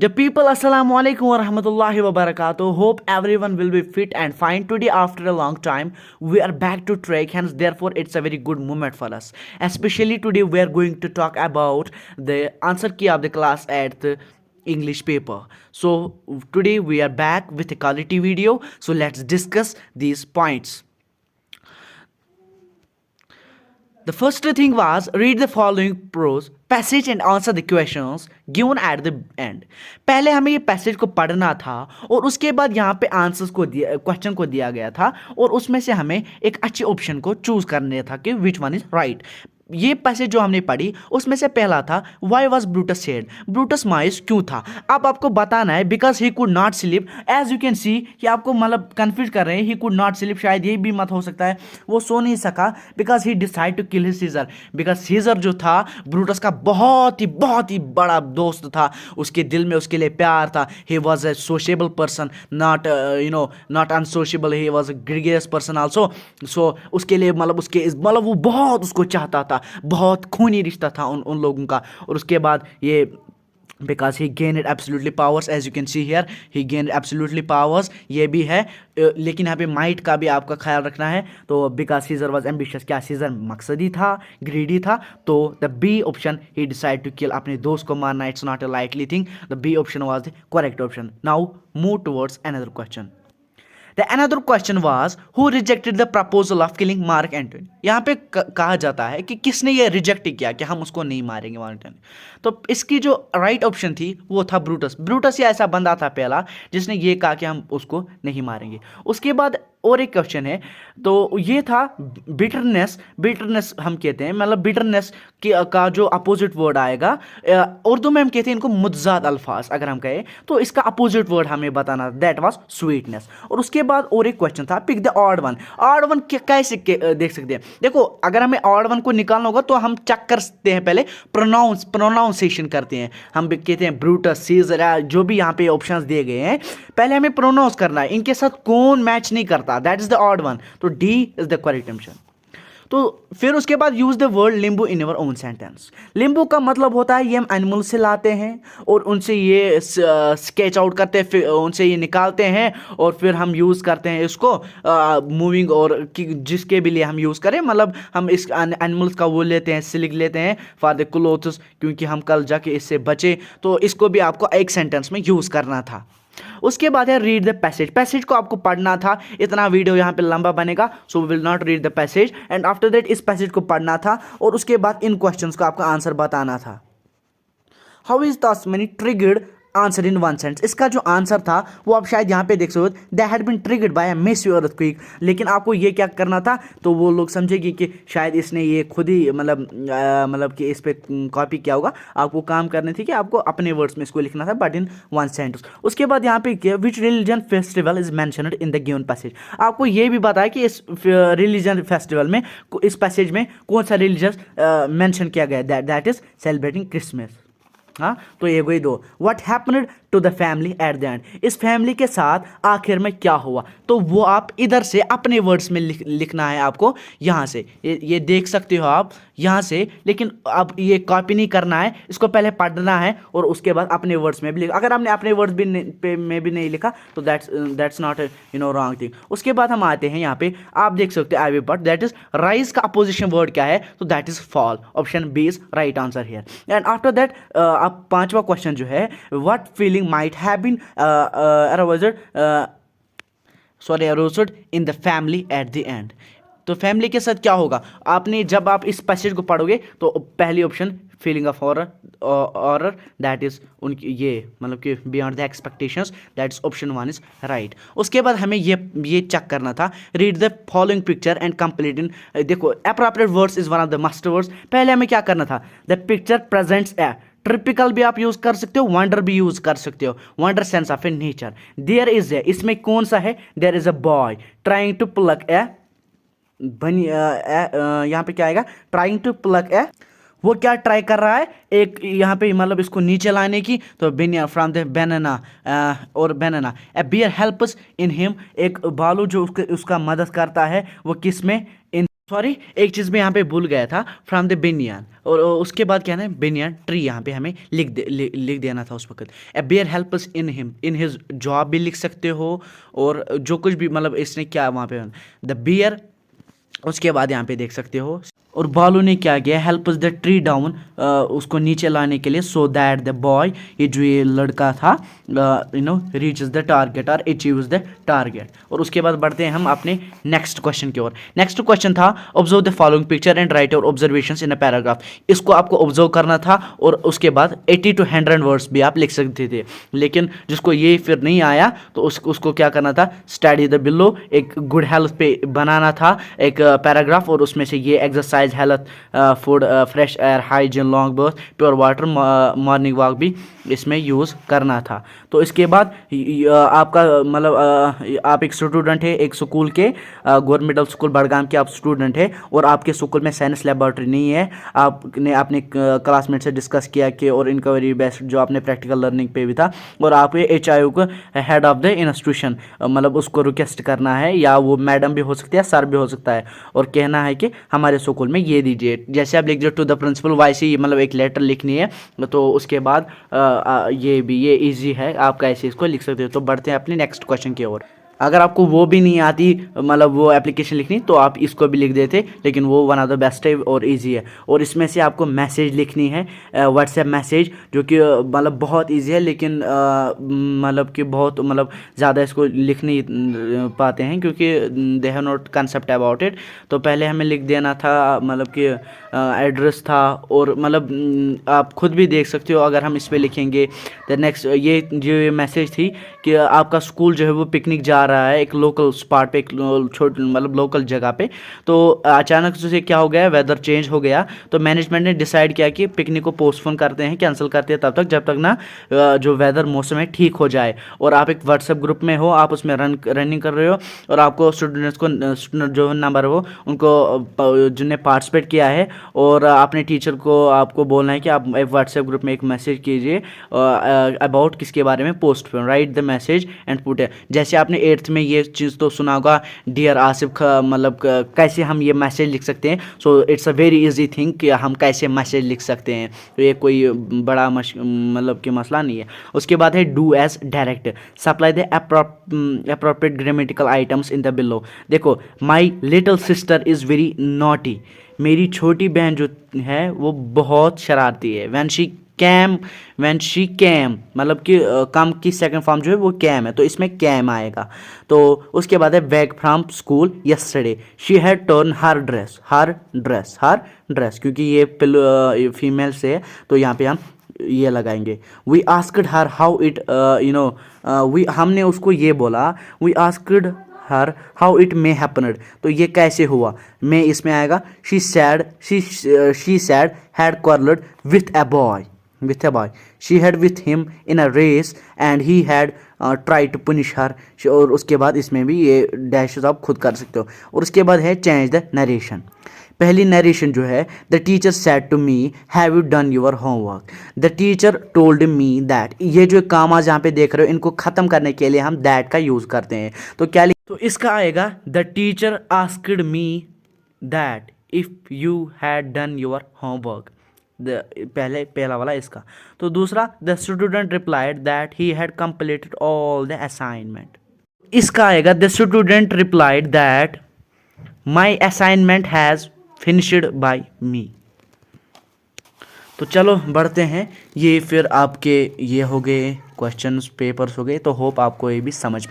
The people, assalamu alaikum wa rahmatullahi wa barakatuh. Hope everyone will be fit and fine. Today, after a long time, we are back to track. Hence, therefore, it's a very good moment for us. Especially today, we are going to talk about the answer key of the class at the English paper. So, today we are back with a quality video. So, let's discuss these points. The first thing was read the following prose passage and answer the questions given at the end. पहले हमें ये passage को पढ़ना था और उसके बाद यहाँ पे आंसर्स को दिया क्वेश्चन को दिया गया था और उसमें से हमें एक अच्छे ऑप्शन को चूज करने था कि विच वन इज राइट. ये पैसेज जो हमने पढ़ी उसमें से पहला था why was Brutus said, Brutus mice क्यों था. अब आपको बताना है because he could not sleep. As you can see कि आपको मतलब कन्फ्यूज कर रहे हैं. ही कुड नॉट स्लीप शायद यही भी मत हो सकता है, वो सो नहीं सका because he decide to kill his Caesar. Because Caesar जो था ब्रूटस का बहुत ही बड़ा दोस्त था. उसके दिल में उसके लिए प्यार था. He was a sociable person, not not unsociable. He was a gregarious person also. So उसके लिए मतलब वो बहुत उसको चाहता था. बहुत खूनी रिश्ता था उन लोगों का. और उसके बाद ये because he gain absolutely powers, as you can see here he gain absolutely powers. ये भी है लेकिन यहाँ पे माइट का भी आपका ख्याल रखना है. तो बिकॉज सीजर वॉज एम्बिशियस, क्या सीजर मकसदी था, ग्रीडी था. तो the B option he decide to kill, अपने दोस्त को मारना it's not a likely thing. The B option was the correct option. Now move towards another question. The another question was who rejected the proposal of killing Mark Antony. यहाँ पे कहा जाता है कि किसने ये रिजेक्ट किया कि हम उसको नहीं मारेंगे मार्क एंटनी. तो इसकी जो राइट ऑप्शन थी वो था ब्रूटस. ब्रूटस ही ऐसा बंदा था पहला जिसने ये कहा कि हम उसको नहीं मारेंगे. उसके बाद और एक क्वेश्चन है तो ये था बिटरनेस. बिटरनेस हम कहते हैं मतलब बिटरनेस का जो अपोजिट वर्ड आएगा उर्दू में हम कहते हैं इनको मुज्जाद अल्फाज. अगर हम कहें तो इसका अपोजिट वर्ड हमें बताना, दैट वाज स्वीटनेस. और उसके बाद और एक क्वेश्चन था pick the odd one. Odd one कैसे देख सकते हैं. देखो अगर हमें ऑड वन को निकालना होगा तो हम चेक करते हैं, पहले प्रोनाउंसिएशन करते हैं. हम कहते हैं ब्रूटस, सीजर, जो भी यहाँ पे ऑप्शंस दिए गए हैं पहले हमें प्रोनाउंस करना है. इनके साथ कौन मैच नहीं करता, that is the odd one. तो D is the correct option. तो फिर उसके बाद use the word limbu in your own sentence. लिम्बू का मतलब होता है ये हम एनिमल से लाते हैं और उनसे ये स्केच आउट करते हैं, फिर उनसे ये निकालते हैं और फिर हम यूज़ करते हैं इसको मूविंग और जिसके भी लिए हम यूज़ करें. मतलब हम इस एनिमल्स का वो लेते हैं, सिल्क लेते हैं फॉर द क्लोथ्स, क्योंकि हम कल जाके इससे बचे. तो इसको भी आपको एक सेंटेंस में यूज़ करना था. उसके बाद है रीड द पैसेज. पैसेज को आपको पढ़ना था. इतना वीडियो यहाँ पे लंबा बनेगा so we will not read the passage. And after that इस पैसेज को पढ़ना था और उसके बाद इन क्वेश्चंस का आपका आंसर बताना था. हाउ इज तस्मनी triggered answer in one sentence. इसका जो आंसर था वो आप शायद यहाँ पे देख सकते हो, that had been triggered by a massive earthquake. लेकिन आपको ये क्या करना था तो वो लोग समझेगी कि शायद इसने ये खुद ही मतलब कि इस पे कॉपी किया होगा. आपको काम करनी थी कि आपको अपने वर्ड्स में इसको लिखना था बट इन वन सेंटेंस. उसके बाद यहाँ पे किया विच religion festival is mentioned in the given passage. आपको ये भी बताया कि इस रिलीजन फेस्टिवल में इस पैसेज में कौन सा रिलीजन मेंशन किया गया, दैट इज सेलिब्रेटिंग क्रिसमस. हाँ तो ये वही दो. What happened to the family at the end. इस फैमिली के साथ आखिर में क्या हुआ तो वो आप इधर से अपने वर्ड्स में लिखना है आपको. यहाँ से ये देख सकते हो आप यहाँ से, लेकिन अब ये कॉपी नहीं करना है, इसको पहले पढ़ना है और उसके बाद अपने वर्ड्स में भी लिखा. अगर आपने अपने वर्ड्स भी में भी नहीं लिखा तो दैट्स नॉट रॉन्ग थिंग. उसके बाद हम आते हैं यहाँ पे, आप देख सकते हो I will but that is rise का अपोजिशन वर्ड क्या है तो that is fall. Option B is right answer here. And after that अब पांचवा क्वेश्चन जो है what feeling might have been aroused in the family at the end. तो family के साथ क्या होगा. आपने जब आप इस पैसेज को पढ़ोगे तो पहली option feeling of horror that is उनकी ये मतलब कि beyond the expectations, that is option one is right. उसके बाद हमें ये चेक करना था read the following picture and complete in. देखो appropriate words is one of the must words. पहले हमें क्या करना था, the picture presents a. Typical भी आप यूज कर सकते हो, वंडर भी यूज कर सकते हो, wonder sense of a nature. There is a, इसमें कौन सा है, there is a boy trying to pluck a bunny. यहाँ पे क्या आएगा, ट्राइंग टू प्लक ए. वो क्या ट्राई कर रहा है, एक यहाँ पे मतलब इसको नीचे लाने की. तो बिनिया फ्रॉम द बनाना और बनाना. ए बियर हेल्प्स इन हिम. एक भालू जो उसका मदद करता है वो किस में, इन सॉरी, एक चीज़ मैं यहाँ पे भूल गया था, फ्रॉम द बिनियन, और उसके बाद क्या है ना, बिनियन ट्री यहाँ पे हमें लिख देना था उस वक्त। A bear helps in him, in his job भी लिख सकते हो, और जो कुछ भी मतलब इसने क्या वहाँ पे द बियर, उसके बाद यहाँ पे देख सकते हो। और बालू ने क्या किया, हेल्प द ट्री डाउन, उसको नीचे लाने के लिए, सो दैट द बॉय, ये जो ये लड़का था, रीचेस द टारगेट और अचीव्स द टारगेट। और उसके बाद बढ़ते हैं हम अपने नेक्स्ट क्वेश्चन की ओर। नेक्स्ट क्वेश्चन था, observe the following picture and right your observations in a paragraph. इसको आपको ऑब्जर्व करना था और उसके बाद 80 to 100 वर्ड्स भी आप लिख सकते थे, लेकिन जिसको ये फिर नहीं आया तो उसको क्या करना था, स्टडी द बिलो, एक गुड हेल्थ पे बनाना था एक पैराग्राफ, और उसमें से ये exercise, health, food, fresh air, hygiene, long birth, pure water, morning walk भी इसमें यूज़ करना था। तो इसके बाद आपका मतलब आप एक स्टूडेंट है एक स्कूल के, गवर्नमेंट मिडल स्कूल बड़गाम के आप स्टूडेंट है, और आपके स्कूल में साइंस लेबोरेटरी नहीं है। आपने अपने क्लासमेट से डिस्कस किया कि और इंक्वायरी बेस्ड जो आपने प्रैक्टिकल लर्निंग पे भी था, और आप HIO को, हेड ऑफ द इंस्टीट्यूशन, मतलब उसको रिक्वेस्ट करना है, या वो मैडम भी हो सकती है, सर भी हो सकता है, और कहना है कि हमारे स्कूल में ये दीजिए। जैसे आप लिख दो टू द प्रिंसिपल, वैसे मतलब एक लेटर लिखनी है। तो उसके बाद ये इजी है, आप कैसे इसको लिख सकते हो। तो बढ़ते हैं अपने नेक्स्ट क्वेश्चन की ओर। अगर आपको वो भी नहीं आती, मतलब वो एप्लीकेशन लिखनी, तो आप इसको भी लिख देते, लेकिन वो वन ऑफ द बेस्ट है और इजी है। और इसमें से आपको मैसेज लिखनी है, व्हाट्सएप मैसेज, जो कि मतलब बहुत इजी है, लेकिन मतलब कि बहुत मतलब ज़्यादा इसको लिख नहीं पाते हैं, क्योंकि they have not concept about it. तो पहले हमें लिख देना था, मतलब कि एड्रेस था, और मतलब आप खुद भी देख सकते हो अगर हम इस पर लिखेंगे। द नेक्स्ट, ये जो मैसेज थी कि आपका स्कूल जो है वो पिकनिक जा रहा है एक लोकल स्पॉट पे, एक छोटे मतलब लोकल जगह पे। तो अचानक से क्या हो गया, वेदर चेंज हो गया, तो मैनेजमेंट ने डिसाइड किया कि पिकनिक को पोस्टपोन करते हैं, कैंसिल करते हैं तब तक जब तक ना जो वेदर मौसम है ठीक हो जाए। और आप एक व्हाट्सएप ग्रुप में हो, आप उसमें रनिंग कर रहे हो, और आपको स्टूडेंट्स को जो नंबर हो उनको जिनने पार्टिसिपेट किया है, और अपने टीचर को आपको बोलना है कि आप एक व्हाट्सएप ग्रुप में एक मैसेज कीजिए अबाउट किसके बारे में, postpone, right the message and put है। जैसे आपने 8th में ये चीज़ तो सुना होगा, डियर आसिफ, मतलब कैसे हम ये मैसेज लिख सकते हैं। So it's a very easy thing कि हम कैसे मैसेज लिख सकते हैं, तो ये कोई बड़ा मतलब कि मसला नहीं है। उसके बाद है do as directed, supply the appropriate grammatical items in the below. देखो, my little sister is very naughty, मेरी छोटी बहन जो है वो बहुत शरारती है। वैन शी कैम, मतलब कि कम की सेकंड फॉर्म जो है वो कैम है, तो इसमें कैम आएगा। तो उसके बाद है back from school yesterday, she had turn her dress, क्योंकि ये फीमेल से है, तो यहाँ पे हम ये लगाएंगे। We asked her how it हमने उसको ये बोला, we asked her how it may happened, तो ये कैसे हुआ, मे इसमें आएगा। She said had quarrelled with a boy, she had with him in a race and he had try to punish her. और उसके बाद इसमें भी ये डैश आप खुद कर सकते हो। और उसके बाद है चेंज द नरेशन। पहली नरेशन जो है, the teacher said to me have you done your homework, the teacher told me that. ये जो काम आज यहाँ पे देख रहे हो, इनको ख़त्म करने के लिए हम दैट का यूज़ करते हैं। तो क्या तो इसका आएगा, the teacher asked me that if you had done your homework, पहला वाला इसका। तो दूसरा, the student replied that he had completed all the assignment, इसका आएगा, the student replied that my assignment has finished by me. तो चलो बढ़ते हैं, ये फिर आपके ये हो गए क्वेश्चंस पेपर्स हो गए। तो होप आपको ये भी समझ में